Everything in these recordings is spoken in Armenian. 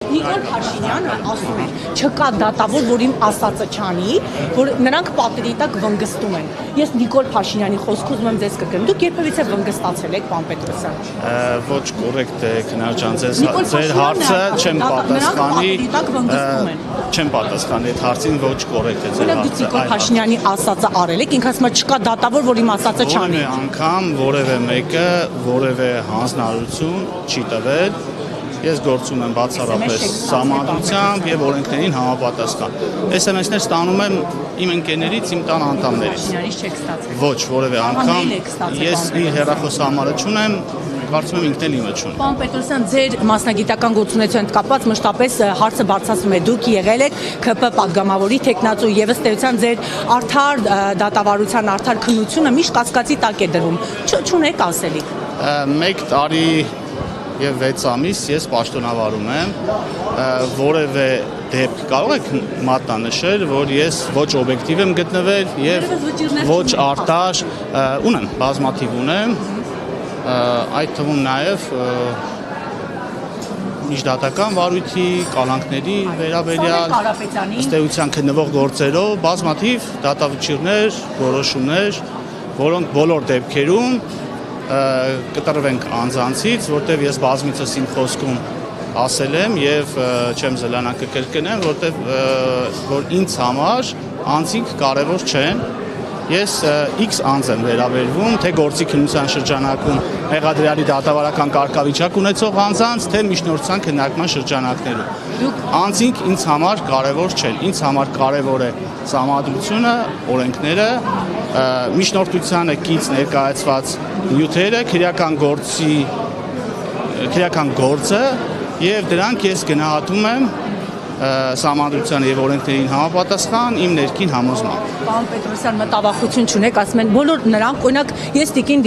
Նիկոլ Փաշինյանը ասում է, չկա դատավոր, որ իմ ասածը չանի, որ նրանք պատերի տակ վնգստում են։ Ես Նիկոլ Փաշինյանի խոսքը ուզում եմ ձեզ կրկնեմ։ Դուք երբևիցե վնգստացել եք, պարոն Պետրոսյան։ Ոչ կոռեկտ է, քնար ջան, ձեր հարցը չեմ պատասխանի։ Չեմ պատասխանի այդ հարցին, ոչ կոռեկտ է ձեր հարցը։ Նիկոլ Փաշինյանի ասածը արել եք, ինքը ասում է չկա դատավոր, որ իմ ասածը չանի։ Որևէ անգամ որևէ մեկը որևէ հանձնարարություն չի տվել։ Ես գործում եմ բացառապես սահմանադրությամբ եւ օրենքներին համապատասխան։ SMS-ներ ստանում եմ իմ ընկերներից, իմ տան անդամներից։ Ոչ, որևէ անգամ ես իր հեռախոսահամարը չունեմ, կարծում եմ ինքն էլ իմը չունի։ Պարոն Պետրոսյան, ձեր մասնագիտական գործունեության հետ կապված մշտապես հարցը բարձրացնում է։ Դուք եղել եք ՔՊ պատգամավորի տեխնացու եւ ըստ էության ձեր արդար դատավարության արդար քննությունը միշտ կասկածի տակ է դրվում։ Չունեք ասելիք։ 1 տարի եւ 6 ամիս ես պաշտոնավարում եմ, որևէ դեպք կարող եք մատնանշել, որ ես ոչ օբյեկտիվ եմ գտնվել եւ ոչ արտաշ ունեմ, բազմաթիվ ունեմ, այդ թվում նաեւ միջդատական վարույթի կալանքների վերաբերյալ ըստ էության քննվող գործերով բազմաթիվ դատավճիռներ, որոշումներ, որոնք բոլոր դեպքերում կտրվենք անձանցից, որտեղ ես բազմիցս իմ խոսքում ասել եմ եւ չեմ զլանան կկրկնեմ, որ ինձ համար անձինք կարեւոր չեն։ Ես X անձ եմ վերաբերվում, թե գործի քննության շրջանակում մեղադրյալի դատավարական կարգավիճակ ունեցող անձանց, թե միջնորդության քննարկման շրջանակներում։ Անձինք ինձ համար կարևոր չեն, ինձ համար կարևոր է սահմանադրությունը, օրենքները, միջնորդությանը կից ներկայացված նյութերը, քրեական գործը եւ դրանք ես գնահատում եմ սահմանադրության եւ օրենքներին համապատասխան իմ ներքին համոզմամբ։ Պարոն Պետրոսյան, մտավախություն չունեք, ասում են բոլոր նրանք, օրինակ ես տիկին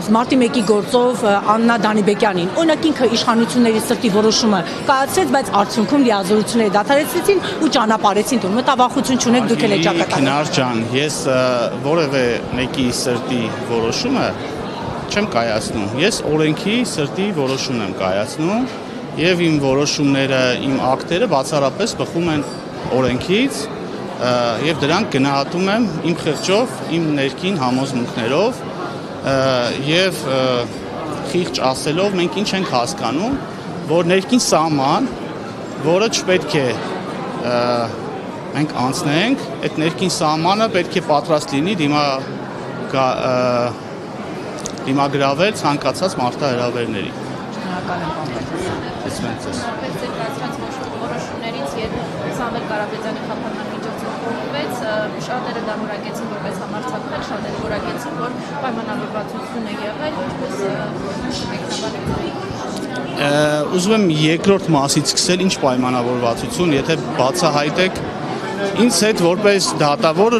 մարտի 1-ի գործով Աննա Դանիբեկյանին, օրինակ ինքը իշխանությունների սրտի որոշումը կայացրեց, բայց արդյունքում լիազորությունները դադարեցրեցին ու ճանապարհեցին տուն։ Մտավախություն չունեք, դուք էլ եք ճակատագրում։ Քնար ջան, ես որևէ մեկի սրտի որոշումը չեմ կայացնում։ Ես օրենքի սրտի որոշում եմ կայացնում եւ իմ որոշումները, իմ ակտերը բացառապես բխում են օրենքից եւ դրանք գնահատում եմ իմ խղճով, իմ ներքին համոզմունքներով եւ խիղճ ասելով մենք ինչ ենք հասկանում, որ ներքին սահման, որը չպետք է մենք անցնենք, այդ ներքին սահմանը պետք է պատրաստ լինի դիմագրավել ցանկացած մարտահրավերների։ Շնորհակալ եմ, պարոն Պետրոսյան։ Որոշումներից երբ Սամվել Կարապետյանի խափանման միջոցով կողմվեց, շատերը դա որակեցին որպես համարձակվել, շատերը որակեցին, որ պայմանավորվածություն է եղել, ինչպես մեկնաբանեցին։ Ուզում եմ երկրորդ մասից սկսել, ինչ պայմանավորվածություն, եթե բացահայտեք ինձ հետ որպես դատավոր,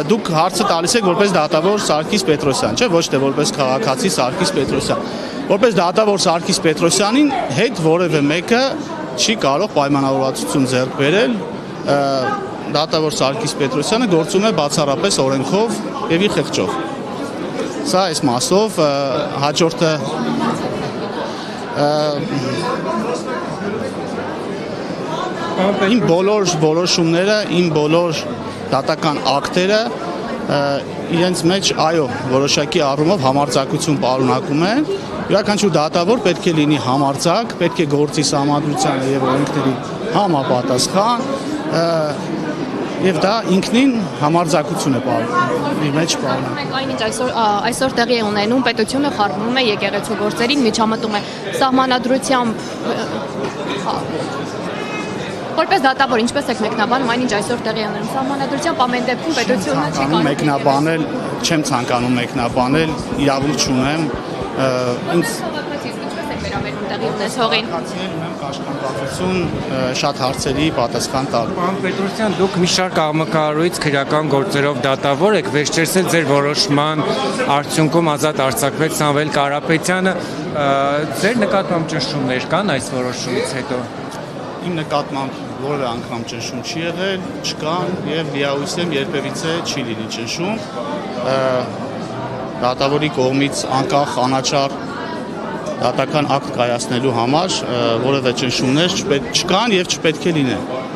դուք հարցը տալիս եք որպես դատավոր Սարգիս Պետրոսյան, չէ՞, ոչ թե որպես քաղաքացի Սարգիս Պետրոսյան։ Որպես դատավոր Սարգիս Պետրոսյանին հետ որևէ մեկը չի կարող պայմանավորվածություն ձեռք բերել, դատավոր Սարգիս Պետրոսյանը գործում է բացառապես օրենքով եւ իր խղճով։ Սա այս մասով հաջորդը իմ բոլոր որոշումները, իմ բոլոր դատական ակտերը իրենց մեջ այո, որոշակի առումով համարձակություն պարունակում են։ Յուրաքանչյուր դատավոր պետք է լինի համարձակ, պետք է գործի սահմանադրությանը եւ օրենքների համապատասխան եւ դա ինքնին համարձակություն է իր մեջ պարունակում։ Այնինչ այսօր տեղի է ունենում, պետությունը խառնում է եկեղեցու գործերին, միջամտում է սահմանադրությամբ որպես դատավոր ինչպես եք մեկնաբանում այնինչ այսօր տեղի ունենում սահմանադրությամբ ամեն դեպքում պետությունը չի կարող մեկնաբանել, չեմ ցանկանում մեկնաբանել, իրավունք չունեմ, ինձ ինչպես եք վերաբերվում տեղի ունեցողին։ Ունեմ կաշկանդվածություն շատ հարցերի պատասխան տալ։ Պարոն Պետրոսյան, դուք մի շարք աղմկարարույց քրեական գործերով դատավոր եք, վերջերս էլ ձեր որոշման արդյունքում ազատ արձակվեց Սամվել Կարապետյանը, ձեր նկատմամբ ճնշումներ կան այս որոշումից հետո։ Իմ նկատմամբ որևէ անգամ ճնշում չի եղել, չկան եւ լիահույս եմ երբևիցե չի լինի ճնշում։ Դատավորի կողմից անկախ անաչառ դատական ակտ կայացնելու համար որևէ ճնշումներ չկան եւ չպետք է լինեն։